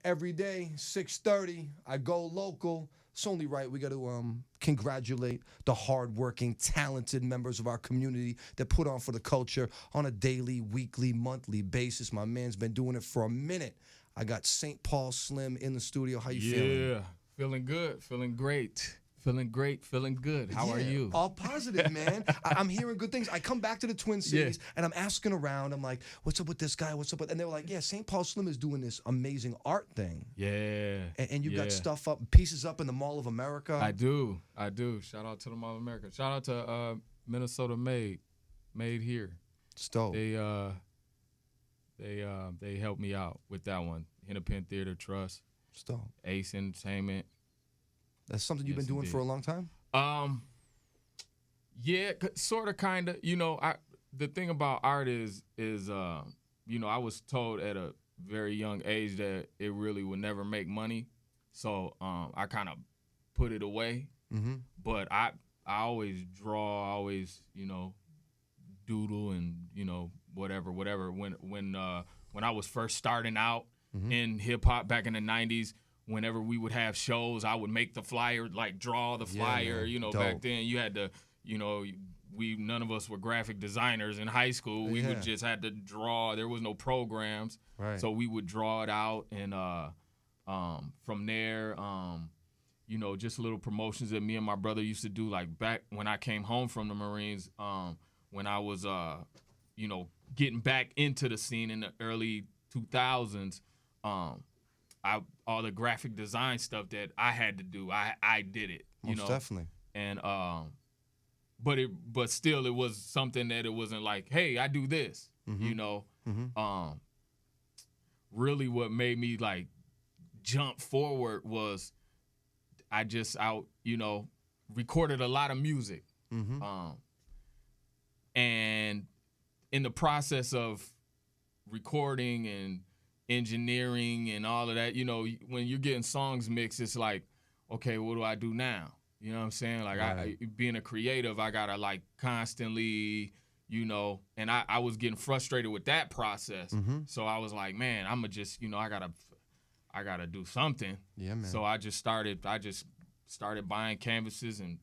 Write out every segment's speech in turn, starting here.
Every day, 6:30, I go local. It's only right. We got to congratulate the hardworking, talented members of our community that put on for the culture on a daily, weekly, monthly basis. My man's been doing it for a minute. I got St. Paul Slim in the studio. How you feeling? Yeah, feeling good, feeling great, feeling great, feeling good. How are Yeah, you? all positive, man. I'm hearing good things. I come back to the Twin Cities and I'm asking around. I'm like, what's up with this guy? What's up with? And they were like, yeah, St. Paul Slim is doing this amazing art thing. Yeah, And you yeah. got stuff up, pieces up in the Mall of America. I do. Shout out to the Mall of America. Shout out to Minnesota Made here. It's dope. They helped me out with that one. Hennepin Theater Trust, It's dope. Ace Entertainment. That's something you've Yes, been doing for a long time? Yeah, sort of, kind of. The thing about art is I was told at a very young age that it really would never make money, so I kind of put it away. Mm-hmm. But I always draw, I always doodle, and whatever. When I was first starting out in hip hop back in the '90s. Whenever we would have shows, I would make the flyer, like draw the flyer. Man. Back Dope. then you had to, none of us were graphic designers in high school. We would just had to draw. There was no programs, Right. so we would draw it out, and from there, just little promotions that me and my brother used to do. Like back when I came home from the Marines, when I was, getting back into the scene in the early 2000s. All the graphic design stuff that I had to do, I did it. Most definitely. And but still, it was something that it wasn't like, hey, I do this. Really, what made me like jump forward was I recorded a lot of music, and in the process of recording and engineering and all of that, when you're getting songs mixed, it's like, okay, what do I do now? You know what I'm saying? Like, Right. I being a creative, I gotta like constantly, and I was getting frustrated with that process. So I was like, man, I'm gonna just, I gotta do something. Yeah, man. So I just started buying canvases and,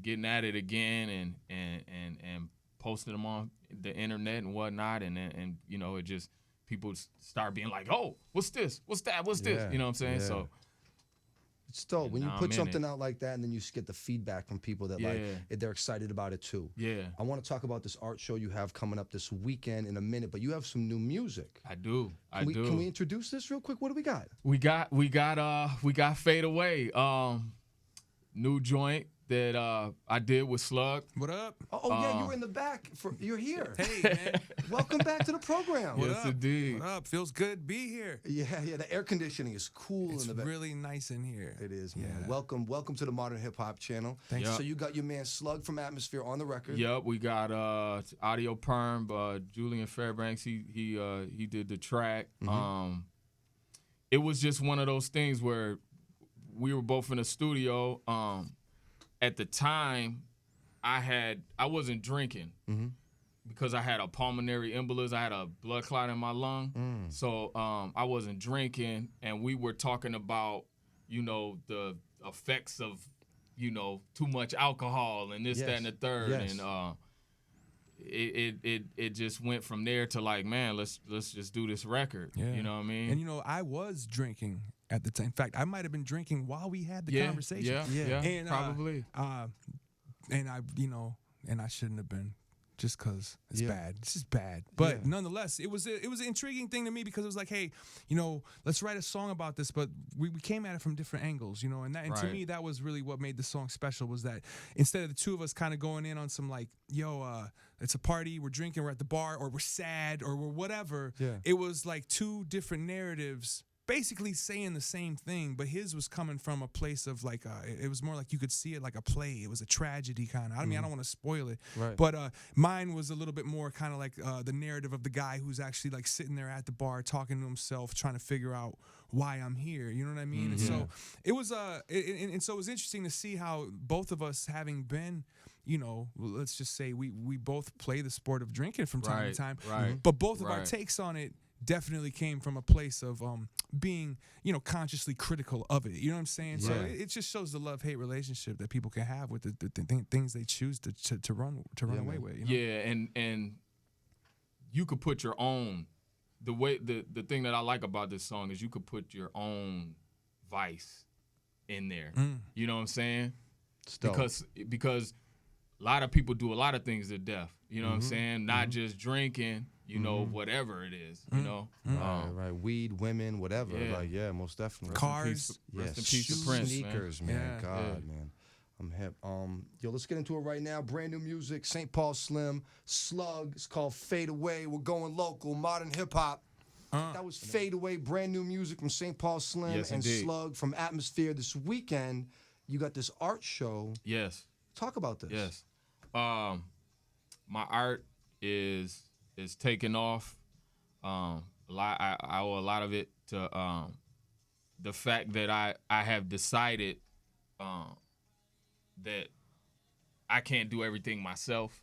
getting at it again and posting them on the internet and whatnot, and it just, people start being like, oh, what's this? What's that? What's this? Yeah, You know what I'm saying? yeah. So It's dope. When you Nah, put I'm in something it. out like that and then you get the feedback from people that like they're excited about it too. yeah, I want to talk about this art show you have coming up this weekend in a minute, but you have some new music. I do. Can we introduce this real quick? What do we got? We got Fade Away. New joint that I did with Slug. What up? Oh, yeah, you were in the back. You're here. Hey, man. Welcome back to the program. What Yes, up? indeed. What up? Feels good to be here. Yeah, the air conditioning is cool It's in the back. really nice in here. It is, man. Yeah. Welcome to the Modern Hip Hop channel. Thanks. Yep. So you got your man Slug from Atmosphere on the record. Yep, we got Audio Perm, Julian Fairbanks. He did the track. It was just one of those things where we were both in the studio. At the time, I wasn't drinking because I had a pulmonary embolism. I had a blood clot in my lung, so I wasn't drinking, and we were talking about the effects of too much alcohol and this, Yes. that, and the third, Yes. and it just went from there to like, man, let's just do this record. Yeah. You know what I mean? And I was drinking at the time. In fact, I might have been drinking while we had the conversation. Yeah, And, probably. And I shouldn't have been, just because it's Yeah. bad. It's just bad. But Yeah. nonetheless, it was an intriguing thing to me because it was like, hey, let's write a song about this. But we came at it from different angles, and to Right. me that was really what made the song special, was that instead of the two of us kind of going in on some like, it's a party, we're drinking, we're at the bar, or we're sad, or we're whatever. Yeah. It was like two different narratives basically saying the same thing, but his was coming from a place of like, it was more like you could see it like a play. It was a tragedy kind of. I mean, I don't want to spoil it, Right. but mine was a little bit more kind of like the narrative of the guy who's actually like sitting there at the bar talking to himself, trying to figure out why I'm here. You know what I mean? And so it was, and so it was interesting to see how both of us, having been, let's just say we both play the sport of drinking from time to Right, time, right, but both of our right. takes on it definitely came from a place of being, consciously critical of it. You know what I'm saying? So Yeah. it just shows the love-hate relationship that people can have with the things they choose to run away man. with. Yeah, and you could put your own the thing that I like about this song is you could put your own vice in there. You know what I'm saying? It's dope. Because a lot of people do a lot of things to death. You know what I'm saying? Not just drinking, whatever it is, Right. Weed, women, whatever. Yeah. Like, yeah, most definitely. Cars. Rest in peace to Prince, man. Sneakers, man. Yeah. God, man. I'm hip. Let's get into it right now. Brand new music, St. Paul Slim, Slug. It's called Fade Away. We're going local, modern hip hop. That was Fade Away, brand new music from St. Paul Slim Yes, and indeed. Slug from Atmosphere. This weekend, you got this art show. Yes. Talk about this. Yes. My art is taking off. I owe a lot of it to the fact that I have decided that I can't do everything myself.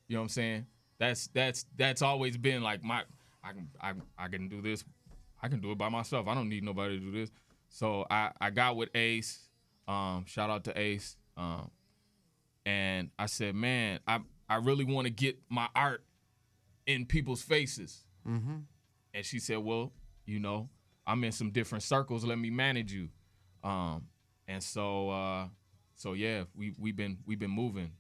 You know what I'm saying? That's always been like I can do this. I can do it by myself. I don't need nobody to do this. So I got with Ace. Shout out to Ace. And I said, man, I really want to get my art in people's faces. Mm-hmm. And she said, well, I'm in some different circles. Let me manage you. And so yeah, we've been moving,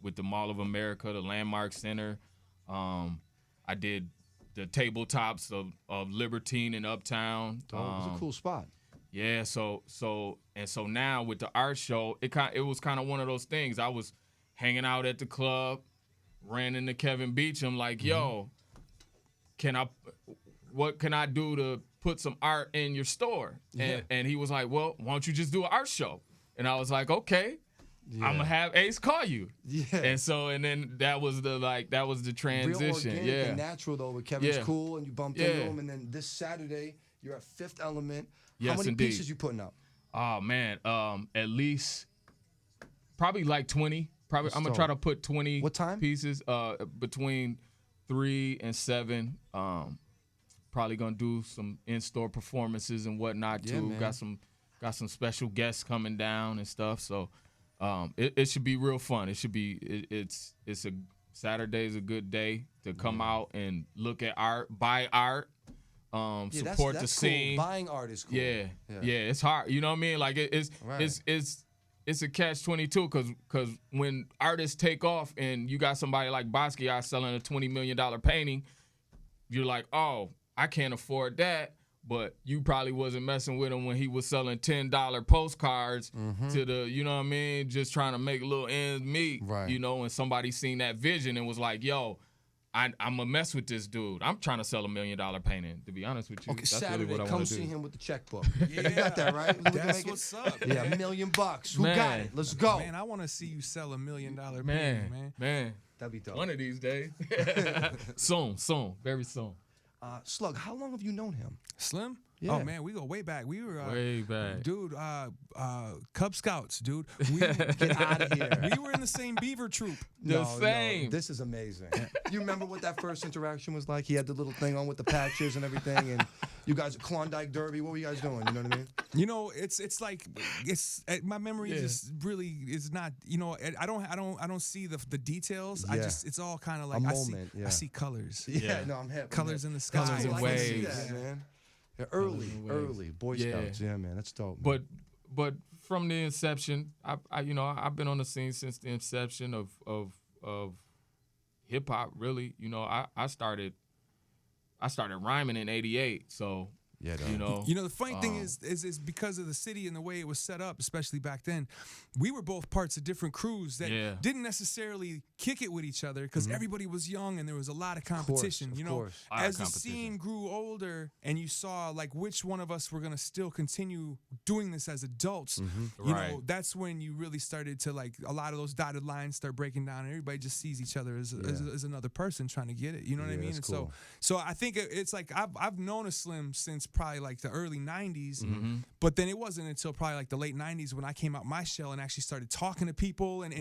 with the Mall of America, the Landmark Center. I did the tabletops of Libertine and Uptown. It was a cool spot. Yeah, so now with the art show, it was kind of one of those things. I was hanging out at the club, ran into Kevin Beecham like, yo, what can I do to put some art in your store? And he was like, well, why don't you just do an art show? And I was like, okay, I'm gonna have Ace call you. Yeah. And then that was the transition. Real organic yeah. and natural, though, with Kevin's Yeah. cool, and you bumped Yeah. into him. And then this Saturday, you're at Fifth Element. How Yes, many indeed. pieces you putting up? Oh man, at least probably like 20. Probably That's I'm gonna dope. try to put 20 What time? pieces between 3 and 7. Probably gonna do some in-store performances and whatnot Yeah, too. man. Got some special guests coming down and stuff. So it should be real fun. It should be it's a Saturday's a good day to come out and look at art, buy art. Yeah, Support that's the scene. Cool. Buying art is cool. Yeah, it's hard. You know what I mean? Like it's Right. it's a catch-22 because when artists take off and you got somebody like Basquiat selling a $20 million painting, you're like, oh, I can't afford that. But you probably wasn't messing with him when he was selling $10 postcards to the, you know what I mean, just trying to make little ends meet. Right. And somebody seen that vision and was like, yo, I'm gonna mess with this dude. I'm trying to sell $1 million painting. To be honest with you, Okay, that's Saturday, really what I come want to see do. him with the checkbook. You got that, right? We can That's make it- what's up. Yeah, $1 million. Who got Man. it? Let's go. Man, I want to see you sell $1 million painting, man. Man, That'd be dope. one of these days. soon, very soon. Slug, how long have you known him? Slim? Yeah. Oh man, we go way back. We were Way back. dude, Cub Scouts, dude. Get out of here. We were in the same beaver troop. The same. This is amazing. You remember what that first interaction was like? He had the little thing on with the patches and everything, and you guys Klondike Derby. What were you guys doing? You know what I mean? It's like my memory just really is not. I don't see the details. Yeah. It's all kind of like A I moment, see yeah. I see colors. Yeah, no, I'm hip. Colors I'm in hip. the sky. That's cool. and I can see waves. that, man. Yeah, early, and waves. early Boy Yeah. Scouts. Yeah, man, that's dope. Man. But from the inception, I've been on the scene since the inception of hip hop. Really, I started rhyming in '88. So yeah, dog. The funny thing is because of the city and the way it was set up, especially back then, we were both parts of different crews that Yeah. didn't necessarily kick it with each other because everybody was young and there was a lot of course, competition. of You know, course. A lot of as the competition. scene grew older and you saw like which one of us were gonna still continue doing this as adults, you Right. know, that's when you really started to like a lot of those dotted lines start breaking down and everybody just sees each other as another person trying to get it. You know what I Yeah, mean? that's And cool. so I think it's like I've known a Slim since probably like the early 90s, Mm-hmm. but then it wasn't until probably like the late 90s when I came out my shell and actually started talking to people and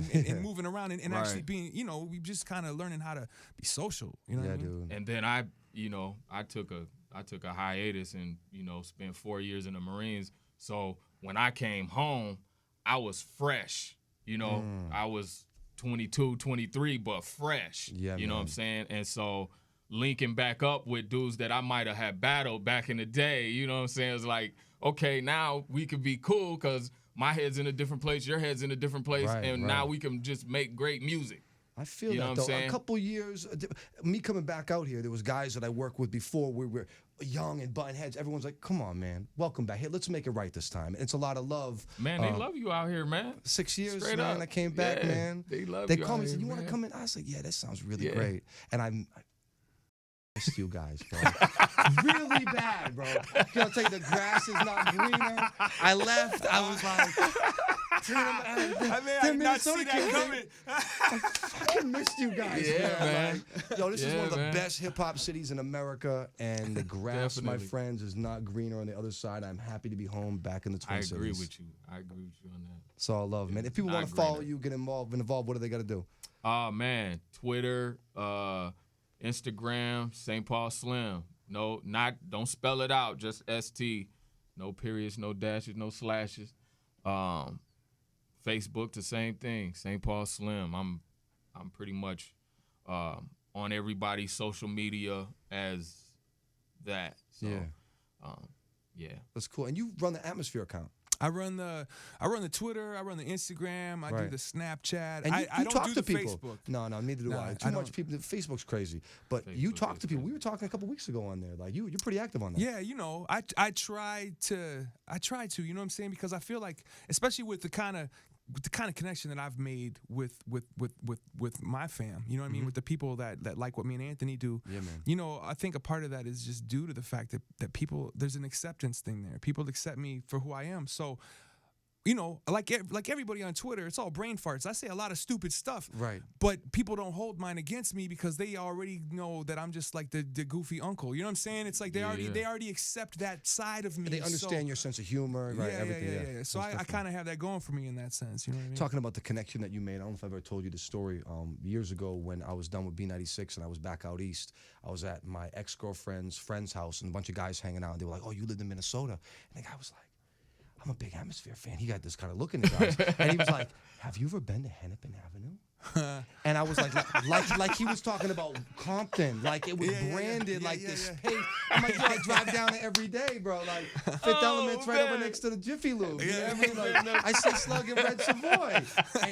moving around and actually Right. being, we just kind of learning how to be social. You know what Yeah, I mean? dude. and then I you know, I took a hiatus and, you know, spent 4 years in the Marines. So when I came home, I was fresh. You know, I was 22, 23, but fresh. Yeah, you know what I'm man. saying? And so linking back up with dudes that I might have had battled back in the day, you know what I'm saying? It's like, okay, now we could be cool because my head's in a different place, your head's in a different place, Right, and right. now we can just make great music. I feel You know that what though. I'm saying? A couple years, me coming back out here, there was guys that I worked with before. We were young and button heads. Everyone's like, "Come on, man, welcome back. Hey, let's make it right this time." And it's a lot of love. Man, they love you out here, man. 6 years, Straight man. up. I came back, Yeah, man. they love They you called out me and said, here, "You want to man." come in?" I was like, "Yeah, that sounds really Yeah. great." And I missed you guys, bro. Really bad, bro. I'll tell you, the grass is not greener. I left. I was like, I mean, I did not see that coming. I fucking missed you guys. Yeah, man. Like, yo, this is Yeah, one of the man. best hip hop cities in America, and the grass, my Definitely. friends, is not greener on the other side. I'm happy to be home, back in the Twin I Cities. agree with you. I agree with you on that. It's all love, man. If people Not want to follow greener. you, get involved, what do they got to do? Oh man, Twitter, Instagram, St. Paul Slim. No, don't spell it out, just ST. No periods, no dashes, no slashes. Facebook, the same thing, St. Paul Slim. I'm pretty much on everybody's social media as that. So, Yeah. yeah. That's cool. And you run the Atmosphere account. I run the Twitter, I run the Instagram, I do Right. the Snapchat. And you I don't talk do to the people. Facebook. No, neither do No, I. I Too much don't. people. Facebook's crazy. But you Facebook talk is to people. crazy. We were talking a couple weeks ago on there. Like you're pretty active on that. Yeah, you know, I try to, you know what I'm saying? Because I feel like, especially with the kind of connection that I've made with my fam, you know what I mean, with the people that like what me and Anthony do. Yeah, man. You know, I think a part of that is just due to the fact that people, there's an acceptance thing there. People accept me for who I am. So, you know, like everybody on Twitter, it's all brain farts. I say a lot of stupid stuff. Right. But people don't hold mine against me because they already know that I'm just like the goofy uncle. You know what I'm saying? It's like they already accept that side of me. They understand your sense of humor, right? Yeah, Everything. yeah. So Most I definitely. kind of have that going for me in that sense. You know what I mean? Talking about the connection that you made, I don't know if I've ever told you the story. Years ago, when I was done with B96 and I was back out east, I was at my ex-girlfriend's friend's house and a bunch of guys hanging out. And they were like, "Oh, you lived in Minnesota?" And the guy was like, "I'm a big Atmosphere fan." He got this kind of look in his eyes, and he was like, "Have you ever been to Hennepin Avenue?" And I was like he was talking about Compton, like it was branded like this space. I'm like, yo, I drive down it every day, bro. Like Fifth Element's right over man. next to the Jiffy Lube. You know what I mean? Like, I see Slug and Red Savoy,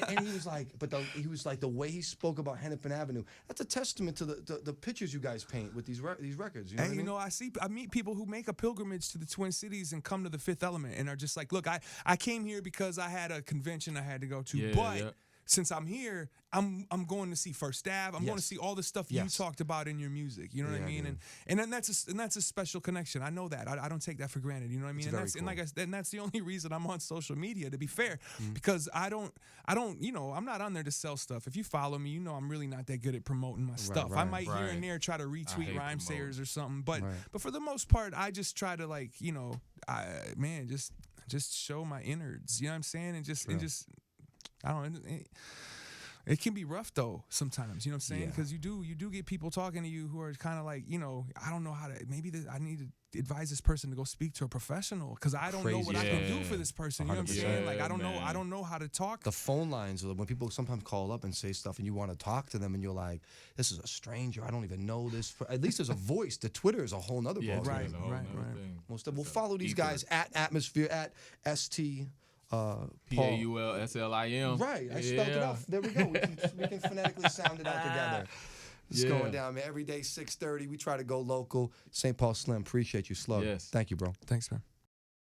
and he was like, he was like the way he spoke about Hennepin Avenue. That's a testament to the pictures you guys paint with these records. You know what I And mean? you know, I meet people who make a pilgrimage to the Twin Cities and come to the Fifth Element and are just like, look, I came here because I had a convention I had to go to, Yeah, but yeah. since I'm here, I'm going to see First Ave. I'm going to Yes. see all the stuff Yes. you talked about in your music. You know what Yeah, I mean? dude. And then that's a special connection. I know that. I don't take that for granted. You know what I mean? It's And very that's and cool. like I said, and that's the only reason I'm on social media, to be fair, Mm-hmm. because I don't you know, I'm not on there to sell stuff. If you follow me, you know I'm really not that good at promoting my stuff. I right, might here right. and there try to retweet hate rhyme promoting. sayers or something, but Right. but for the most part, I just try to, like, you know, just show my innards. You know what I'm saying? And just I don't know. It can be rough though sometimes, you know what I'm saying? Yeah. Because you do get people talking to you who are kind of like, you know, I don't know how to. Maybe I need to advise this person to go speak to a professional because I don't know what I can do Crazy. for this person. You know what I'm 100%. saying? Like I don't Yeah, know how to talk. The phone lines, when people sometimes call up and say stuff and you want to talk to them and you're like, "This is a stranger. I don't even know this." At least there's a voice. The Twitter is a whole nother Yeah, ballgame. Right, it's a whole right, nother right. thing. We'll follow these guys at Atmosphere, at ST. Paul. PAULSLIM. Right, I spelled it out. There we go. We can phonetically sound it out together. It's Yeah. going down, man. Every day, 6:30. We try to go local. St. Paul Slim, appreciate you, Slug. Yes. Thank you, bro. Thanks, man.